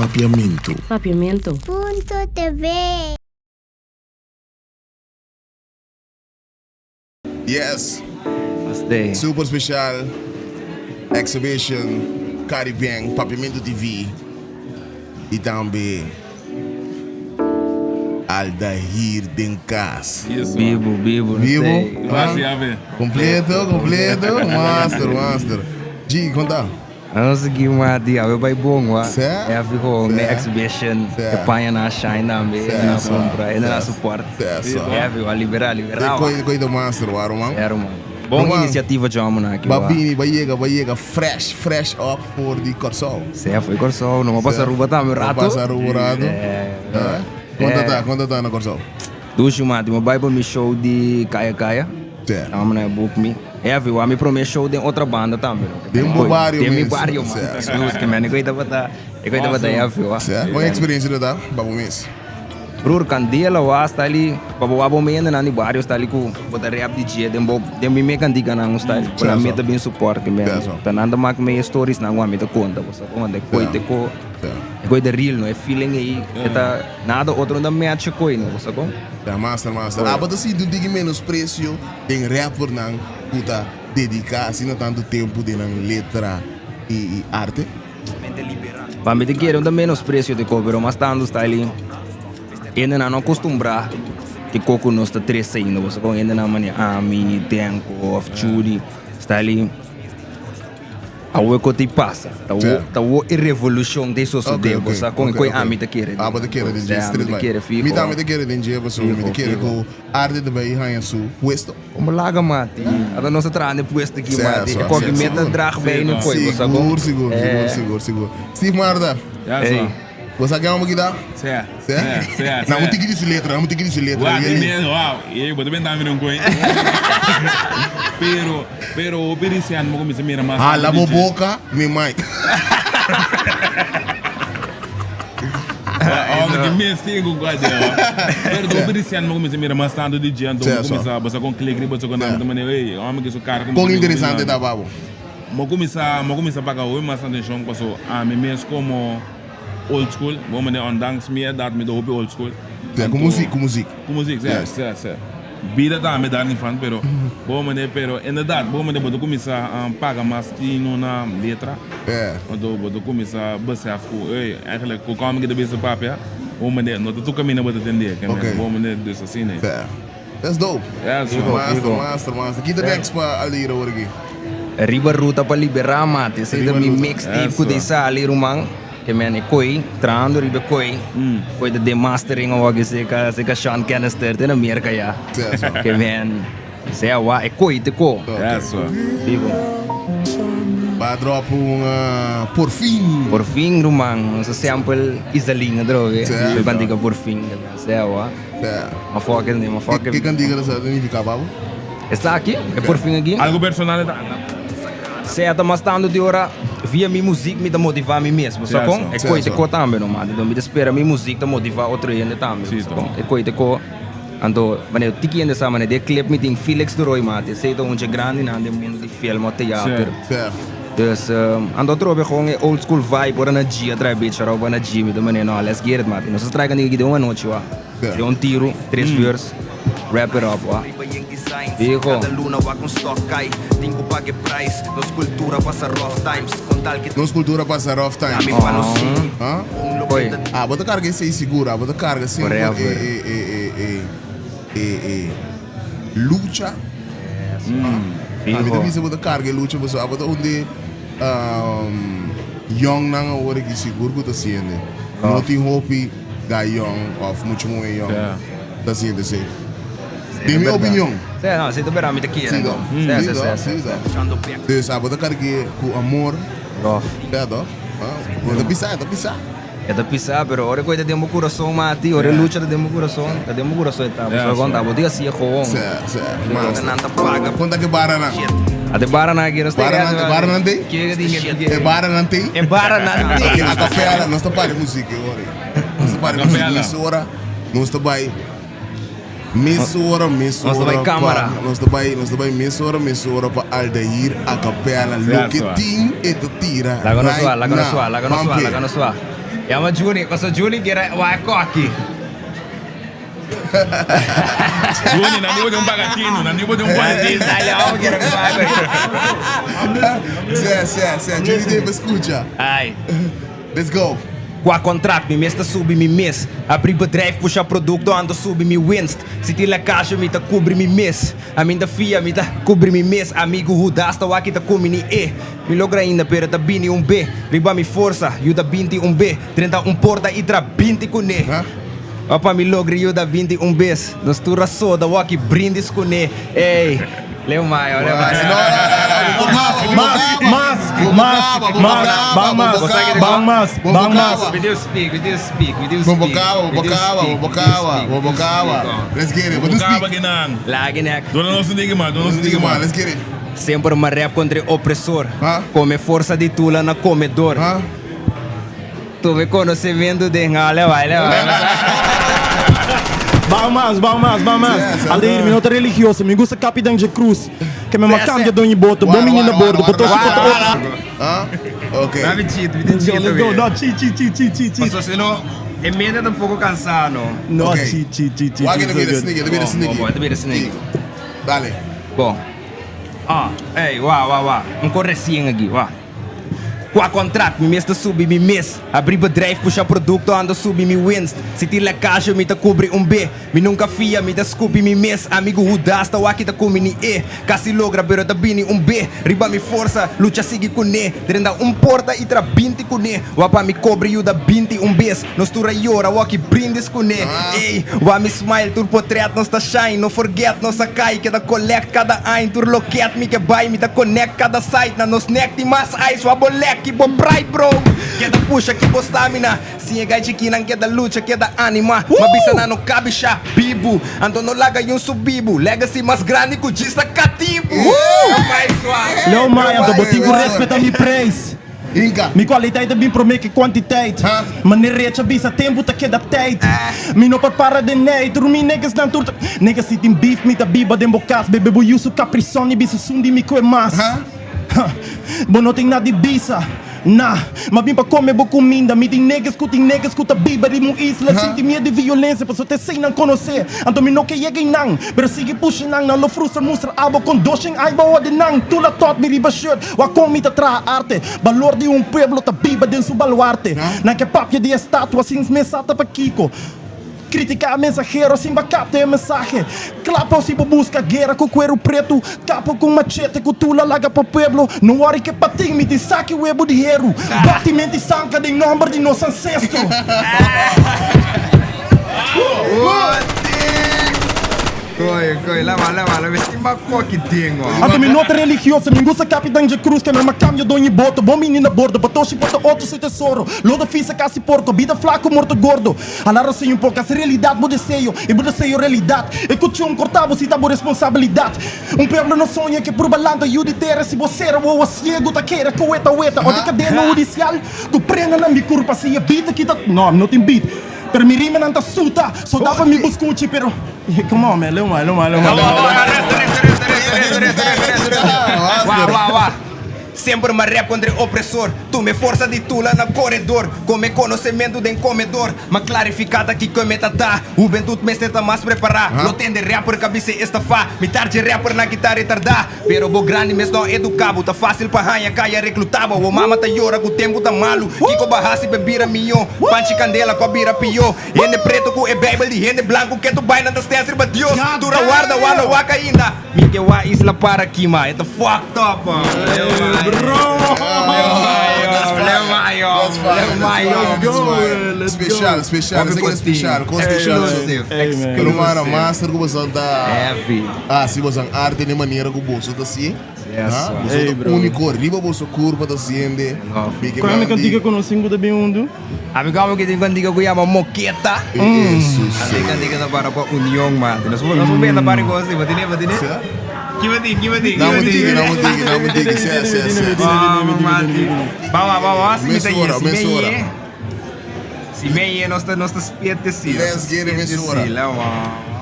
Papiamentu.tv. Yes, Namaste. super special exhibition CARIBANG Papiamentu-o.tv e também ALDAＩR Denkas. Vivo. Vivo? Completo, master. G, conta. Ano sige mati, awe bay bong wa. Certo. É ficou na Certo. exhibition, Certo. que paia na shine também, na Certo. compra, na Certo. suporte. Certo. É viu, liberal. Coisa master, waro man. Era mano. Bom Mano. iniciativa de homem aqui. Babini, baiega, fresh up for the Corsol. Você foi corso, não passa ruba também rato. Passa ruborado. Quanto tá na Corsol? Duas mati, uma Bible me show de Kaya. Certo. Vamos na book me. É viu, a me promete show de outra banda também. Tem vários Tem mesmo. vários mano. Certo. Música, mano, coisa bata, é viu. Certo. Qual é a experiência do tá? Babu mês. Bror, Candela was está ali, para o abo meio na nível está ali com o rap DJ, tem me me candiga na style, para mim também suporte mesmo. Tá nada mais que meio stories na uma meta conta, você como é coisa real, não é feeling aí, tá nada outro não match coisa, você como? Ja, master. Ah, mas assim, não diga menos preço, tem rapper não puta dedicar assim não tanto tempo de na letra e arte. Para mim te quero dar menos preço de cover, mas tanto está ali. Ainda não acostumbrar que coco não está 3 ainda, você com ainda não mania Ami, Tenko, of Judy, está ali. A o que te passa, tá o revolução de sociedade, você com que Ami te quer. Ah, mas te quer de street life. Me também te quer de DJ, você me te quer com arte de bem ganha su puesto. Como laga mati, ada não se trane puesto aqui mati, é qualquer meta drag bem no foi, você com. Seguro. Steve Marda. Você quer uma guitarra? Certo. Não, não tem que dizer letra. Uau, e aí, você também não conhece. Pero o periciano mo começa a mirar mais. Ah, lavo boca, me mãe. Que me sigo guarda. Pero o periciano mo começa a mirar mais tanto de dia, então começa a passar com clique, você com nada também, ei, homem que isso cara com interessante da babo. Mo começa a pagar o mais atenção passou a mim mesmo como old school, vamos dizer, ondanks me dat me do old school. Com música, certo. Vida tá me dando infante, pero vamos dizer, pero verdade, vamos dizer, vou começar a pagar mais tino na letra. Vou começar a basear com, eigenlijk, como que deve ser papel, vamos dizer, não tu caminha para atender, vamos dizer, desse assim, né? That's dope. Master. Que next para ali hoje aqui? Riba ruta para liberar mate, sei da mi mixtape que deixa ali rumang. Que men koi trando ribe koi de mastering o que se ka Sean Canister te na Amerika ya que men se awa koi te ko digo para drop por fim rumang sa sample isalinga droge se bandiga por fim se awa ma foca que candiga essa significa babo está aqui é por fim aqui algo personal se tá mastando de hora via minha música me dá motivar a mim mesmo, só com é coisa que eu também não mando, então me espera minha música tá motivar outro ainda também, é coisa que eu ando, mas eu tiki ainda sabe, né, de clipe me tem Felix do Roy mate, sei então onde grande na de mundo de filme, teatro, então ando trobe com old school vibe, ora na dia, trai beach, ora na dia, me dá maneira, não, let's get it mate, nós traga ninguém de uma noite, ó, de tiro, 3 versos, wrap it up, ó. Digo. Cada luna va com stock cai, tenho pague price, nos cultura passa rough times, com tal que nos cultura passa rough times. Oi. Ah, bota carga sem segura, bota carga sem lucha. Digo. Me deve bota carga lucha, você bota onde young nanga hora que seguro que tá sendo. Não tem hope da young of muito young. Tá sendo assim. Tem minha opinião. Não, você também me aqui, né? Dus a bota carga com amor. Certo? Bota pisar. É da pisar, pero ora coisa de meu coração mati, ora luta de meu coração, tá. Só conta, vou dizer assim com. Certo. Mas conta que barana. Até barana aqui nós barana tem? É barana tem? É barana tem. A capela, nós tá para música agora. Nós tá para música, nós tá vai Missora, câmara. Nós também missora para ALDAIR a capela, loquetim e te tira. Laga no sua. Ja, maar Julie, was dat Julie kira wa cocky. Juni, não vou de bagatino, não vou de bagatino. Ja, kira Julie Dave escucha. Ai. Let's go. Qua contract, mi mesta subi mi mes. Abri bedrijf, puxa produto, ando subi mi winst. Siti la caixa, mi ta cubri mi mes. A min da fia, mi ta cubri mi mes. Amigo hudasta, waki ta kumi ni e. Mi logra ainda, pero ta bini B. Riba mi força, yu da 21 B. 31 porta, itra 20 kune. Opa, mi logra yu da 21 Bs. Nos tura soda, waki brindis kune. Ei. Leo Maio, Leo Maio. We do speak. Let's get it. Laginek. Dona nosso digma, Let's get it. Sempre uma rap contra o opressor. Come força de tula na comedor. Tu me conhecimento de vai. Vamos mais. ALDAIR, minha outra religiosa, me gusta Capitão de Cruz. Que me cambia de onde boto, bom menino na bordo, botou se Ok. Let's go. No, cheat. Mas se não, emenda tá um pouco cansado. No, Okay. cheat. Why gonna be the sneaky? Dale. Bom. Ei, wá. Correcinho aqui, wá. Qua contract, mi mesta subi mi mes. Abri bedrijf, puxa produto, ando subi mi winst. Siti la caixa, mi ta cubri B. Mi nunca fia, mi ta scubi mi mes. Amigo hudasta, waki ta kumi ni E. Casi logra, pero ta bini B. Riba mi força, lucha sigi kune. Trenda porta, itra 20 kune. Wapa mi cobre, yu da 21 Bs. Nos tura yora, waki brindis kune. Ei, wa mi smile, tur portrait, nos ta shine. No forget, nos sakai, que ta collect cada ein. Tur loket, mi que buy, mi ta connect cada site. Na nos neck, ti mas ice, wa bolek. Que bom bright, bro. Queda puxa, que bom stamina. Sim, é gaichikinan, queda lucha, queda anima. Mabisa na no cabisha, bibu. Ando no laga yung subibu. Legacy mais grande que o dista cativo. Leo Maio, ando botigo respeita mi praise. Inca. Mi kwaliteit é bem promeke kwantiteit. Meneer recha bisa tempo ta queda tijd. Mi no para de nee, tur mi niggas dan tur. Niggas sit in beef mit a biba den bokas. Bebe bo yusu capriconi bisa sundi mi kwe mas. Bo não tem nada de bisa. Nah, mas vim pra comer boa comida. Me tem niggas que tá biba de uma isla. Sinti medo de violência, pra só ter sem não conhecer. Então me não que cheguei não. Pero sigue puxando não lo frustra, mostra abo com doxing aiba o de não. Tu la tot me riba shirt. Wa comida tra arte. Valor de pueblo tá biba de su baluarte. Não que papia de estátua, assim mesata pra Kiko. Criticar mensageiro sem backup a mensagem. Clapa se busca guerra com cuero preto. Capo com machete com tula laga pro pueblo. Não hora que patim me de saque o ebo de hero. Batimento e sanca de nome de nosso ancestro. Coi, leva, vesti ma que tengo. Ando mi nota religiosa, mi gusta Capitão de Cruz, que me cambio do boto, bom menino a bordo, batoshi porta outro seu tesouro, loda fisa casi porco, vida flaco, morto gordo. Alara sem um pouco, essa realidade, bo desejo, e bo desejo realidade. E cutiu cortavo, se tá bo responsabilidade. Pueblo não sonha que por balando, e o de terra, se você era o ciego, tá queira, coeta, o de cadeia judicial, tu prenda na mi curva, se a beat aqui tá. Não tem beat. Pero mi rima não tá suta, só dá pra me buscar, pero. Come on, man, Leo Maio. Wá. Sempre uma rap contra o opressor. Tu me força de tula na corredor. Come conhecimento de comedor. Mas clarificada que come tá. O ventudo me está mais preparar. Não tem de rapper cabeça estafar. Me tarde rapper na guitarra retardar. Pero bo grande mes não educabo. Tá fácil pra ranha, caia reclutava. O mama tá llora, o tempo tá malo. Kiko barrasi bebira milhão. Panche candela com a bira pior. Hende preto com e bible de hende blanco. Que tu vai na das terras pra Deus. Tura guarda, wala waka ainda. Me que wa isla para aqui, ma. It's fucked up, Special. Pelo mano, master que você tá. Se você é arte de maneira que você tá assim. Você tá único, riba você curva tá assim. Quando é que diga que eu não singo de bem undo? Amigo que tem quando diga que chama moqueta. Isso. Assim que diga na para união, mano. Nós vamos ver na para você, vai ter. Não me diga. Vamos, se meia, nós estamos piete sim. Let's get it, mensura.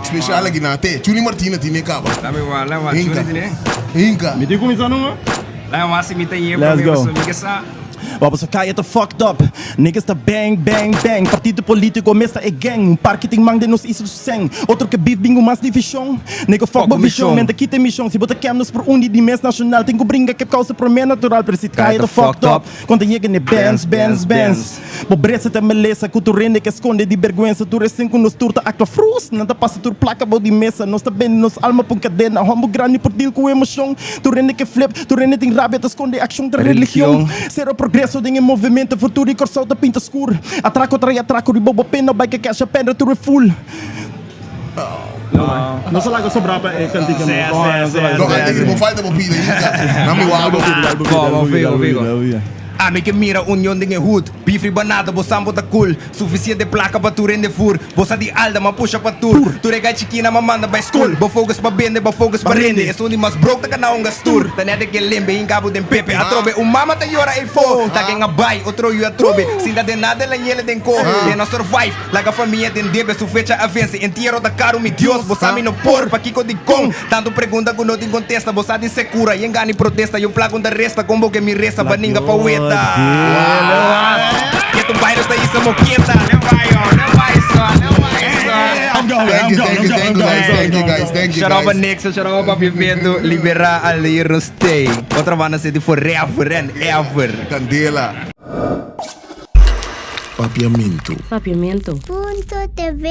Special aqui na te. Chuni Martina tinha capa. Inca. Me diga começar não? Lá mas se me tem Let's go. Wabas sa kaya to fucked up. Niggas ta bang, bang, bang. Partido político, mesta é gang. Marketing mang de nos isso sem. Outro que beef bingo mas divisão. Nigga fuck ba vision. Mente kita mission. Se bota cam nos por dimens nacional. Tenho brinca que causa por meio natural. Pero se kaya to fucked up. Quando chega ne bands, bands, bands. Pobreza te meleza. Culturene que esconde de vergüenza. Tu recém com nos turta actua frus. Nada passa tur placa bo de mesa. Nós tá bem nos alma pon cadena. Homo grande por deal com emoção. Tu rende que flip. Tu rende tem rabia. Tu esconde ação da religião. Zero progresso tem movimento. Futuro e corso da pinta escura. Atraco, trai atraco. Ribobo pena. Bike que acha pena. Tu refull. Não se laga sobrar para cantiga. Não, cantiga não falta para pila. Não me wabo. Vigo. A mim que mira união de hood. Bifre banada, bosambo tá cool. Suficiente placa pra tu render fur. Bossa de alda, mas puxa pra tour. Tu rega chiquina, mas manda pra school. Bo focus pra bende, bo focus pra rende. É onde mais broke, tá canal um gastur. Tá nada que lembre, em cabo dem pepe. A trobe, mama tá yora e fo. Tá quem a bai, outro yu a trobe. Sinda de nada, ela nhele den co. E não survive, laga família den debe. Su fecha avance, entierro da caro, mi Dios. Bossa mi no por, pa kiko de con. Tanto pergunta que não te contesta. Bossa de secura, e engane protesta. Eu plago da resta, combo que me resta. Baninga pa ueta. Que tu bairro está isso, moqueta. Não vai só. Thank you guys. Shout out para Nixon, shout out para Papiamentu, liberar ALDAIR stay. Outra banda se for forever and ever. Candela. Papiamentu. Papiamentu.tv